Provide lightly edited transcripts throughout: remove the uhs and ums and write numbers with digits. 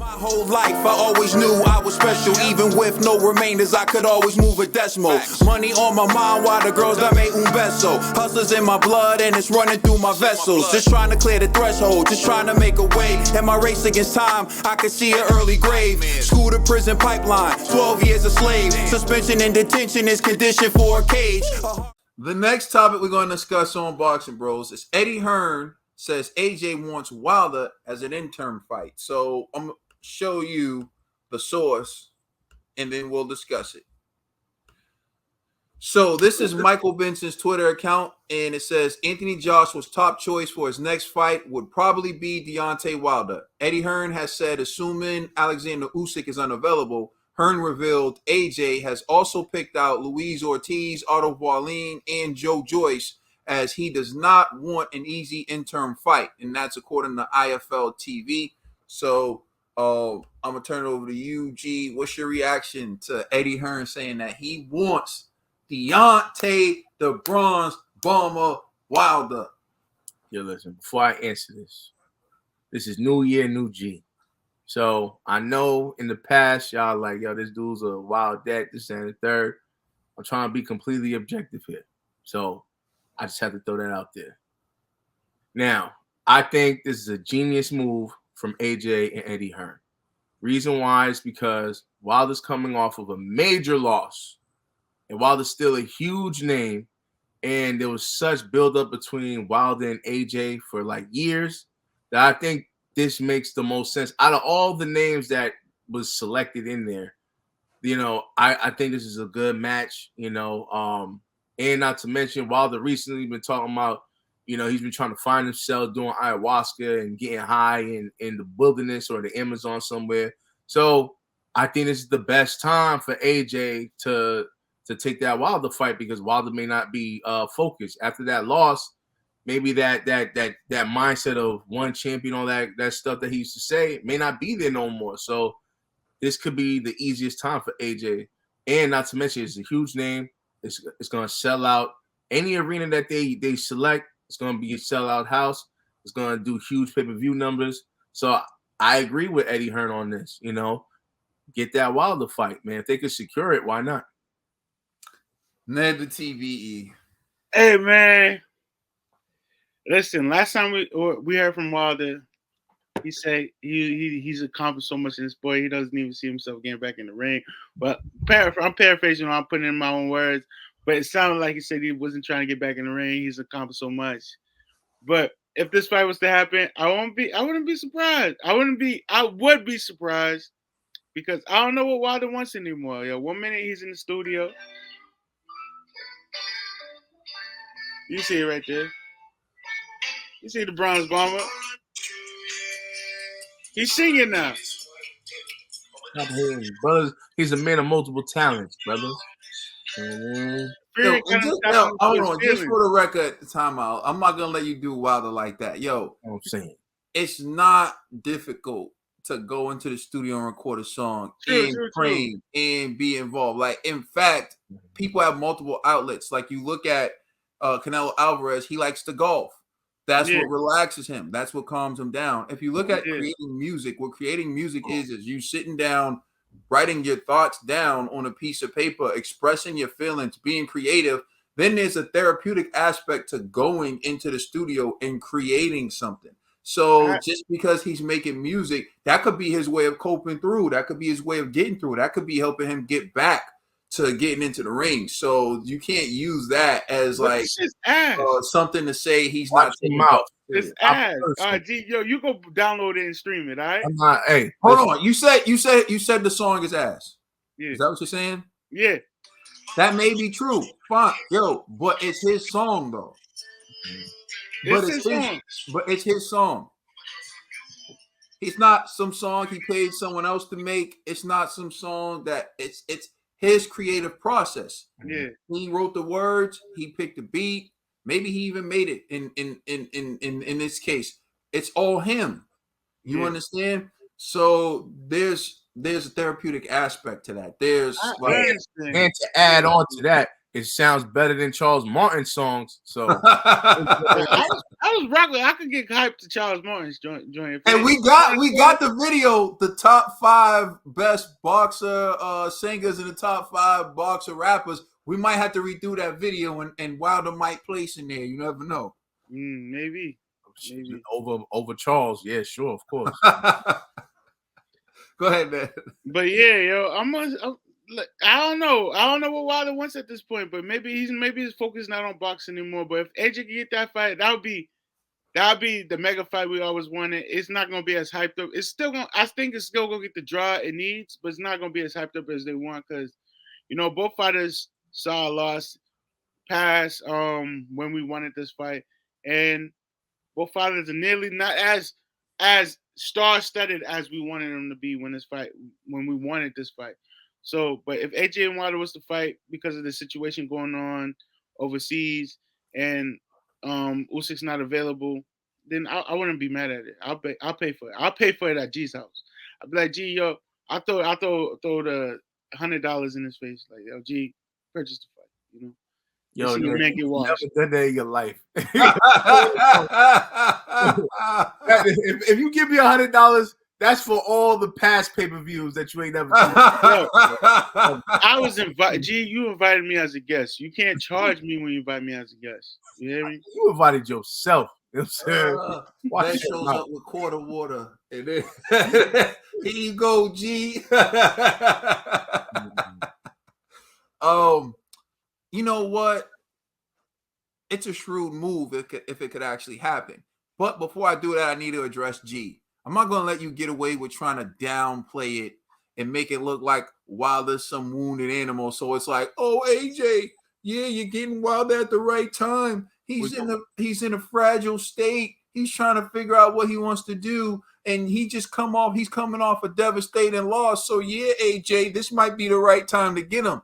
My whole life, I always knew I was special. Even with no remainders, I could always move a decimal. Money on my mind while the girls that made un beso. Hustlers in my blood and it's running through my vessels. Just trying to clear the threshold, just trying to make a way. In my race against time, I could see an early grave. School to prison pipeline, 12 years a slave. Suspension and detention is conditioned for a cage. The next topic we're going to discuss on Boxing Bros is Eddie Hearn says AJ wants Wilder as an interim fight. So I'm going to show you the source and then we'll discuss it. So this is Michael Benson's Twitter account, and it says Anthony Joshua's top choice for his next fight would probably be Deontay Wilder. Eddie Hearn has said, assuming Alexander Usyk is unavailable, Hearn revealed AJ has also picked out Luis Ortiz, Otto Wallin, and Joe Joyce, as he does not want an easy interim fight, and that's according to IFL TV. So I'm going to turn it over to you, G. What's your reaction to Eddie Hearn saying that he wants Deontay the Bronze Bomber Wilder? Yo, listen, before I answer this is New Year, New G. So I know in the past, y'all like, yo, this dude's a wild deck, this and the third. I'm trying to be completely objective here. So I just have to throw that out there. Now, I think this is a genius move from AJ and Eddie Hearn. Reason why is because Wilder's coming off of a major loss. And Wilder's still a huge name. And there was such buildup between Wilder and AJ for like years that I think this makes the most sense. Out of all the names that was selected in there, you know, I think this is a good match, you know. And not to mention, Wilder recently been talking about, you know, he's been trying to find himself doing ayahuasca and getting high in the wilderness or the Amazon somewhere. So I think this is the best time for AJ to take that Wilder fight, because Wilder may not be focused after that loss. Maybe that mindset of one champion, all that stuff that he used to say may not be there no more. So this could be the easiest time for AJ. And not to mention, it's a huge name. It's going to sell out any arena that they select. It's going to be a sellout house. It's going to do huge pay-per-view numbers. So I agree with Eddie Hearn on this. You know, get that Wilder fight, man. If they could secure it, why not? Ned the TVE. Hey, man. Listen, last time we heard from Wilder, he said he's accomplished so much in this sport, he doesn't even see himself getting back in the ring. But I'm paraphrasing, I'm putting in my own words. But it sounded like he said he wasn't trying to get back in the ring. He's accomplished so much. But if this fight was to happen, I wouldn't be surprised. I would be surprised, because I don't know what Wilder wants anymore. Yo, 1 minute he's in the studio. You see it right there. You see the Bronze Bomber. He's singing now. Brothers, he's a man of multiple talents, brothers. Hold on, just for the record, timeout. I'm not gonna let you do Wilder like that. Yo, I'm saying it's not difficult to go into the studio and record a song and train and be involved. Like, in fact, people have multiple outlets. Like, you look at Canelo Alvarez, he likes to golf. That's what relaxes him. That's what calms him down. If you look at creating music, what creating music is you sitting down, writing your thoughts down on a piece of paper, expressing your feelings, being creative. Then there's a therapeutic aspect to going into the studio and creating something. So just because he's making music, that could be his way of coping through. That could be his way of getting through. That could be helping him get back to getting into the ring. So you can't use that as like something to say he's not taking out. It's ass. All right, G, yo, you go download it and stream it. All right. I'm not. Hey, hold on. You said the song is ass. Yeah. Is that what you're saying? Yeah. That may be true. Fine, yo, but it's his song though. But it's his song. It's not some song he paid someone else to make. It's not some song that it's his creative process. Yeah. He wrote the words, he picked the beat, maybe he even made it in this case. It's all him. You understand? So there's a therapeutic aspect to that. There's and to add on to that, it sounds better than Charles Martin's songs. So I was rocking. I could get hyped to Charles Martin's joint. And we got the video, the top 5 best boxer singers and the top 5 boxer rappers. We might have to redo that video and Wilder might place in there. You never know. Maybe over Charles. Yeah, sure, of course. Go ahead, man. But yeah, yo, I don't know. I don't know what Wilder wants at this point, but maybe his focus not on boxing anymore. But if AJ can get that fight, that would be the mega fight we always wanted. It's not gonna be as hyped up. I think it's still gonna get the draw it needs, but it's not gonna be as hyped up as they want because both fighters saw a loss pass when we wanted this fight, and both fighters are nearly not as star-studded as we wanted them to be when we wanted this fight. So, but if AJ and Wilder was to fight because of the situation going on overseas and Usyk's not available, then I wouldn't be mad at it. I'll pay for it. I'll pay for it at G's house. I'll be like, G, yo, I throw the $100 in his face, like, yo, G, purchase the fight, Yo, your man get washed. Never done that in your life. if you give me $100, that's for all the past pay-per-views that you ain't never done. I was invited. G, you invited me as a guest. You can't charge me when you invite me as a guest. You hear me? You invited yourself. You know what I'm saying? That shows up with quarter water. And then here you go, G. You know what? It's a shrewd move if it could actually happen. But before I do that, I need to address G. I'm not going to let you get away with trying to downplay it and make it look like Wilder's some wounded animal. So it's like, oh, AJ, yeah, you're getting Wilder at the right time. He's in a fragile state. He's trying to figure out what he wants to do. And he's coming off a devastating loss. So yeah, AJ, this might be the right time to get him.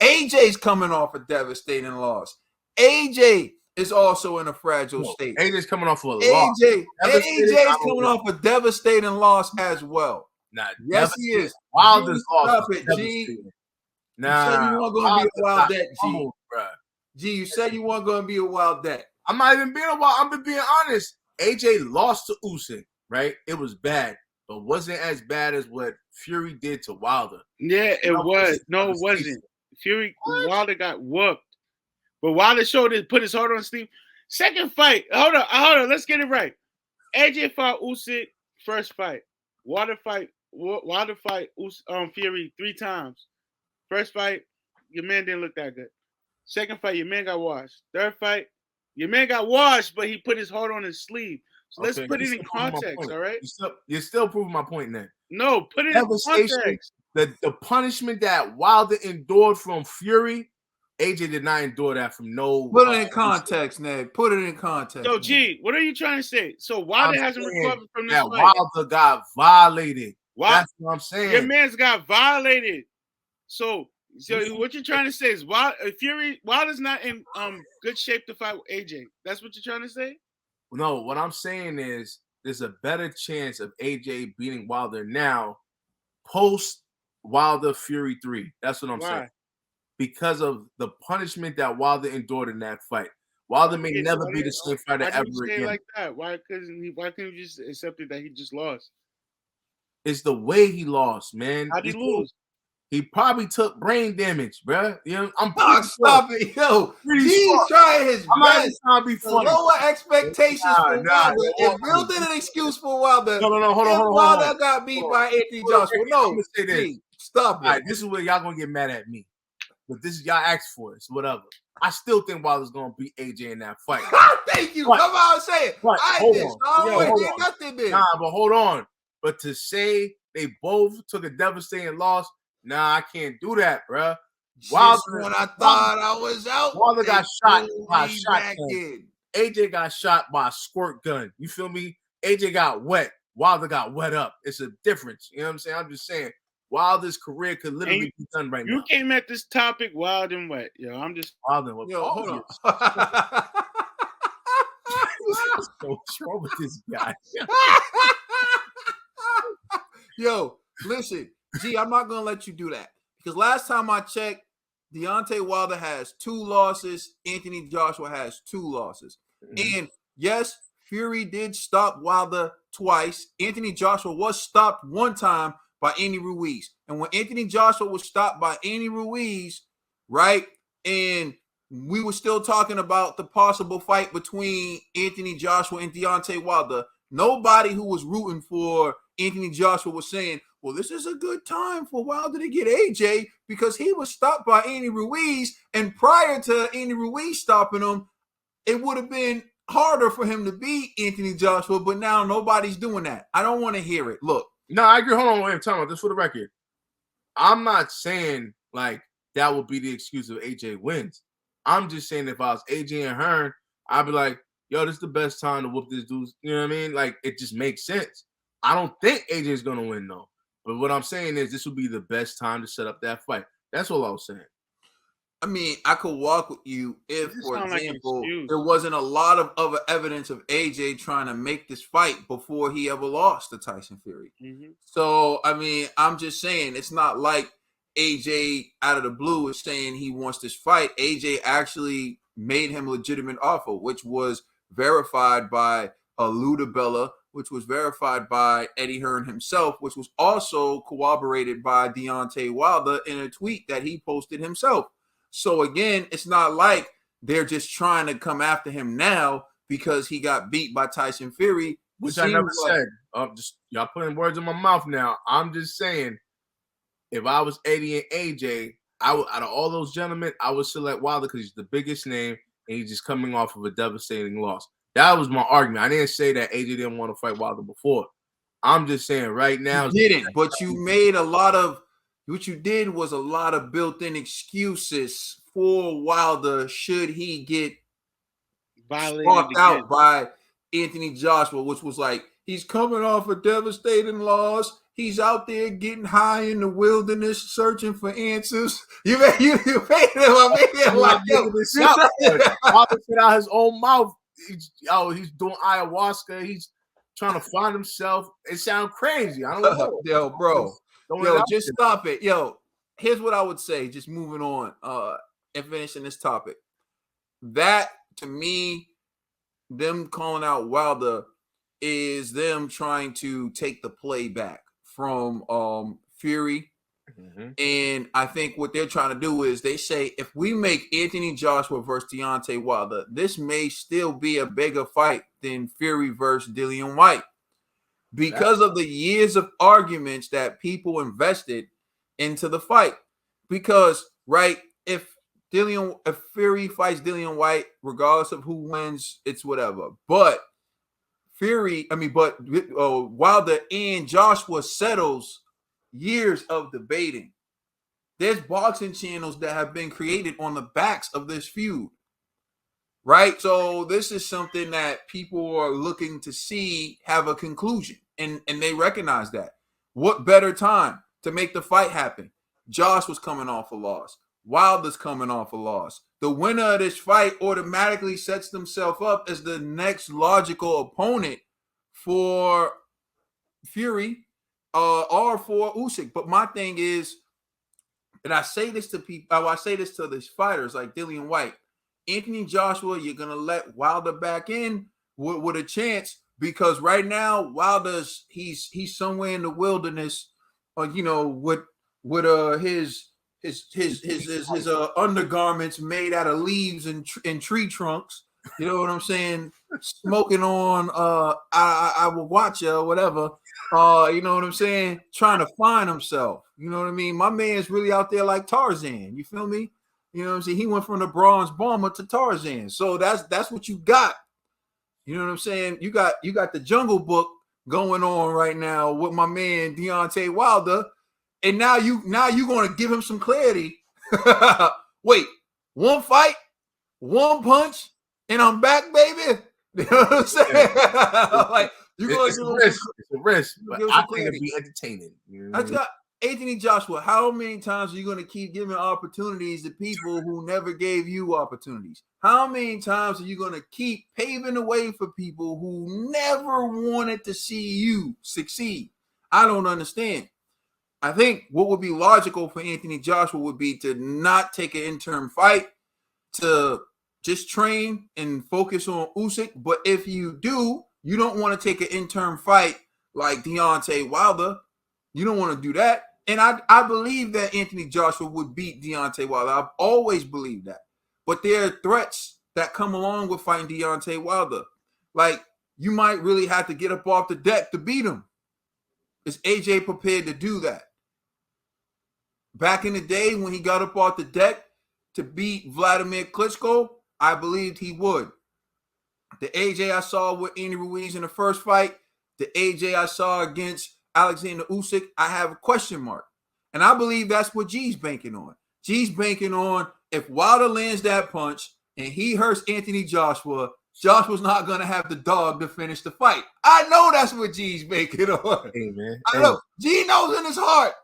AJ's coming off a devastating loss. AJ is also in a fragile state. AJ's coming off a loss. AJ's coming off a devastating loss as well. Nah, yes, he is. Wilder's loss. Stop it, G. Nah, you said you weren't going to be a wild debt, G. Bro. G, you said you weren't going to be a wild debt. I'm not even being a wild. I'm being honest. AJ lost to Usyk, right? It was bad, but wasn't as bad as what Fury did to Wilder. Yeah, it was. No, it wasn't. Wilder got whooped. But Wilder put his heart on sleep. Second fight. Hold on. Let's get it right. AJ fought Usyk first fight. Wilder fight Fury 3 times. First fight, your man didn't look that good. Second fight, your man got washed. Third fight, your man got washed, but he put his heart on his sleeve. So let's put it in context, all right? You're still proving my point then. No, put it in context. The punishment that Wilder endured from Fury, AJ did not endure that from no. Put it in context, Ned. Put it in context. So, G, what are you trying to say? So Wilder hasn't recovered from this fight. Wilder got violated. That's what I'm saying. Your man's got violated. So what you're trying to say is Wilder's not in good shape to fight with AJ. That's what you're trying to say? No, what I'm saying is there's a better chance of AJ beating Wilder now post Wilder Fury 3. That's what I'm saying. Because of the punishment that Wilder endured in that fight. Wilder may never be the same fighter ever again. Like that? Why couldn't you just accept it that he just lost? It's the way he lost, man. How did he lose? He probably took brain damage, bro. I'm stop it, yo. He's trying his best to be funny. Lower expectations for Wilder. If Bill did an excuse for Wilder, no, hold on. Wilder got beat by Anthony Joshua. No, say this. Stop it. All right, this is where y'all gonna get mad at me. But this is y'all asked for it, so whatever. I still think Wilder's gonna beat AJ in that fight. Thank you. Come on and say it. I did. Nothing there. Nah, but hold on. But to say they both took a devastating loss, nah, I can't do that, bro. Wilder, when I thought I was out, Wilder got shot by a shotgun. AJ got shot by a squirt gun. You feel me? AJ got wet. Wilder got wet up. It's a difference. You know what I'm saying? I'm just saying. Wilder's career could literally be done right now. You came at this topic wild and wet. I'm just wild and wet. Yo, hold on. What's wrong with this guy? Yo, listen, G, I'm not gonna let you do that because last time I checked, Deontay Wilder has 2 losses. Anthony Joshua has 2 losses. Mm-hmm. And yes, Fury did stop Wilder twice. Anthony Joshua was stopped one time by Andy Ruiz. And when Anthony Joshua was stopped by Andy Ruiz, right, and we were still talking about the possible fight between Anthony Joshua and Deontay Wilder, nobody who was rooting for Anthony Joshua was saying, well, this is a good time for Wilder to get AJ because he was stopped by Andy Ruiz. And prior to Andy Ruiz stopping him, it would have been harder for him to beat Anthony Joshua. But now nobody's doing that. I don't want to hear it. Look. No, I agree. Hold on. Wait, I'm talking about this for the record. I'm not saying like that would be the excuse if AJ wins. I'm just saying if I was AJ and Hearn, I'd be like, yo, this is the best time to whoop this dude. You know what I mean? Like, it just makes sense. I don't think AJ is going to win, though. But what I'm saying is this would be the best time to set up that fight. That's all I was saying. I mean, I could walk with you if, for example, there wasn't a lot of other evidence of AJ trying to make this fight before he ever lost to Tyson Fury. Mm-hmm. So, I mean, I'm just saying it's not like AJ out of the blue is saying he wants this fight. AJ actually made him a legitimate offer, which was verified by Lou DiBella, which was verified by Eddie Hearn himself, which was also corroborated by Deontay Wilder in a tweet that he posted himself. So again, it's not like they're just trying to come after him now because he got beat by Tyson Fury. Which I never said. Just y'all putting words in my mouth now. I'm just saying, if I was Eddie and AJ, I would, out of all those gentlemen, I would select Wilder because he's the biggest name and he's just coming off of a devastating loss. That was my argument. I didn't say that AJ didn't want to fight Wilder before. I'm just saying right now. You didn't, but you made a lot of. What you did was a lot of built-in excuses for Wilder should he get sparked out by Anthony Joshua, which was like, he's coming off a devastating loss. He's out there getting high in the wilderness searching for answers. You made him like, yo, Wilder said out his own mouth. He's doing ayahuasca. He's trying to find himself. It sounds crazy. I don't know. Yo, bro. Yo, just stop it. Yo, here's what I would say, just moving on and finishing this topic. That, to me, them calling out Wilder is them trying to take the play back from Fury. Mm-hmm. And I think what they're trying to do is they say, if we make Anthony Joshua versus Deontay Wilder, this may still be a bigger fight than Fury versus Dillian Whyte. Because of the years of arguments that people invested into the fight. Because, right, if Fury fights Dillian Whyte, regardless of who wins, it's whatever. But Wilder and Joshua settles years of debating. There's boxing channels that have been created on the backs of this feud. Right? So this is something that people are looking to see have a conclusion. And they recognize that. What better time to make the fight happen? Josh was coming off a loss. Wilder's coming off a loss. The winner of this fight automatically sets themselves up as the next logical opponent for Fury or for Usyk. But my thing is, and I say this to people, I say this to these fighters like Dillian Whyte, Anthony Joshua, you're going to let Wilder back in with a chance because right now Wilder's he's somewhere in the wilderness, with his undergarments made out of leaves and tree trunks. You know what I'm saying? Smoking on I will watch you or whatever. You know what I'm saying? Trying to find himself. You know what I mean? My man's really out there like Tarzan. You feel me? You know what I'm saying? He went from the bronze bomber to Tarzan. So that's what you got. You know what I'm saying? You got the Jungle Book going on right now with my man Deontay Wilder. And now you're going to give him some clarity. Wait, one fight, one punch, and I'm back, baby. You know what I'm saying? Like you're going to it's a risk, but I think it'd be entertaining. You know what Anthony Joshua, how many times are you going to keep giving opportunities to people who never gave you opportunities? How many times are you going to keep paving the way for people who never wanted to see you succeed? I don't understand. I think what would be logical for Anthony Joshua would be to not take an interim fight, to just train and focus on Usyk. But if you do, you don't want to take an interim fight like Deontay Wilder. You don't want to do that. And I believe that Anthony Joshua would beat Deontay Wilder. I've always believed that. But there are threats that come along with fighting Deontay Wilder. Like, you might really have to get up off the deck to beat him. Is AJ prepared to do that? Back in the day when he got up off the deck to beat Vladimir Klitschko, I believed he would. The AJ I saw with Andy Ruiz in the first fight, the AJ I saw against Alexander Usyk, I have a question mark. And I believe that's what G's banking on. G's banking on if Wilder lands that punch and he hurts Anthony Joshua, Joshua's not going to have the dog to finish the fight. I know that's what G's banking on. Hey, man. I know. G knows in his heart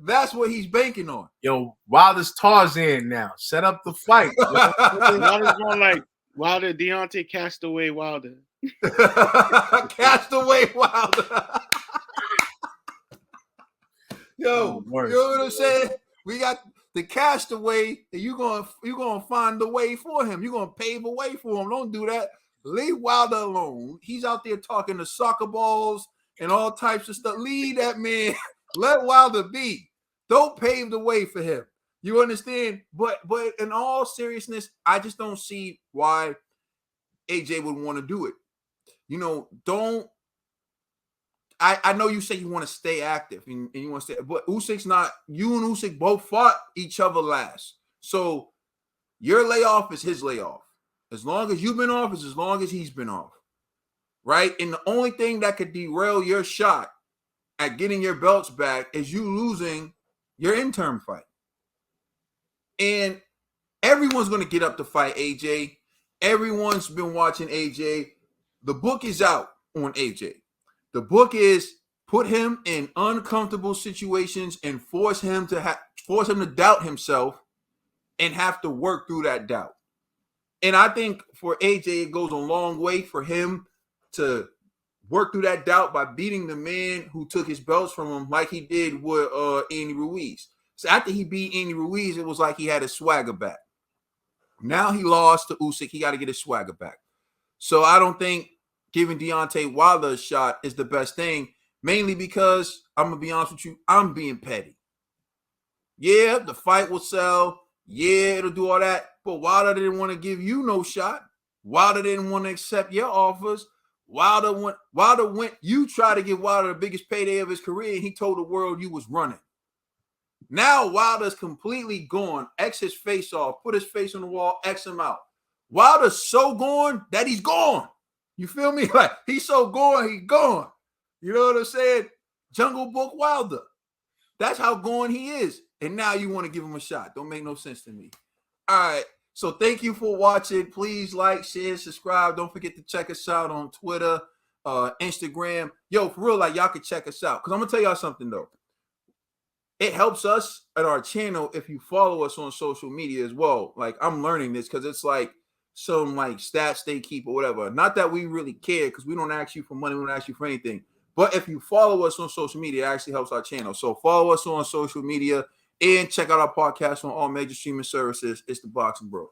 that's what he's banking on. Yo, Wilder's Tarzan now. Set up the fight. Wilder's going like Wilder, Deontay, Castaway, Wilder. Castaway Wilder. Yo, you know what I'm saying? We got the castaway, and you're gonna find the way for him. You're gonna pave a way for him. Don't do that. Leave Wilder alone. He's out there talking to soccer balls and all types of stuff. Leave that man. Let Wilder be. Don't pave the way for him. You understand? But in all seriousness, I just don't see why AJ would want to do it. You know, don't. I know you say you want to stay active and you want to stay, but Usyk's not. You and Usyk both fought each other last. So your layoff is his layoff. As long as you've been off is as long as he's been off. Right? And the only thing that could derail your shot at getting your belts back is you losing your interim fight. And everyone's going to get up to fight AJ. Everyone's been watching AJ. The book is out on AJ. The book is put him in uncomfortable situations and force him to doubt himself and have to work through that doubt. And I think for AJ, it goes a long way for him to work through that doubt by beating the man who took his belts from him like he did with Andy Ruiz. So after he beat Andy Ruiz, it was like he had his swagger back. Now he lost to Usyk. He got to get his swagger back. So I don't think giving Deontay Wilder a shot is the best thing, mainly because, I'm going to be honest with you, I'm being petty. Yeah, the fight will sell. Yeah, it'll do all that. But Wilder didn't want to give you no shot. Wilder didn't want to accept your offers. Wilder went, you tried to give Wilder the biggest payday of his career, and he told the world you was running. Now Wilder's completely gone. X his face off, put his face on the wall, X him out. Wilder's so gone that he's gone. You feel me? Like, he's so gone, he's gone. You know what I'm saying? Jungle Book Wilder. That's how gone he is. And now you want to give him a shot. Don't make no sense to me. All right. So thank you for watching. Please like, share, subscribe. Don't forget to check us out on Twitter, Instagram. Yo, for real, like, y'all can check us out. Because I'm going to tell y'all something, though. It helps us at our channel if you follow us on social media as well. Like, I'm learning this because it's like some like stats they keep or whatever. Not that we really care because we don't ask you for money. We don't ask you for anything. But if you follow us on social media, it actually helps our channel. So follow us on social media and check out our podcast on all major streaming services. It's the Boxing Bros.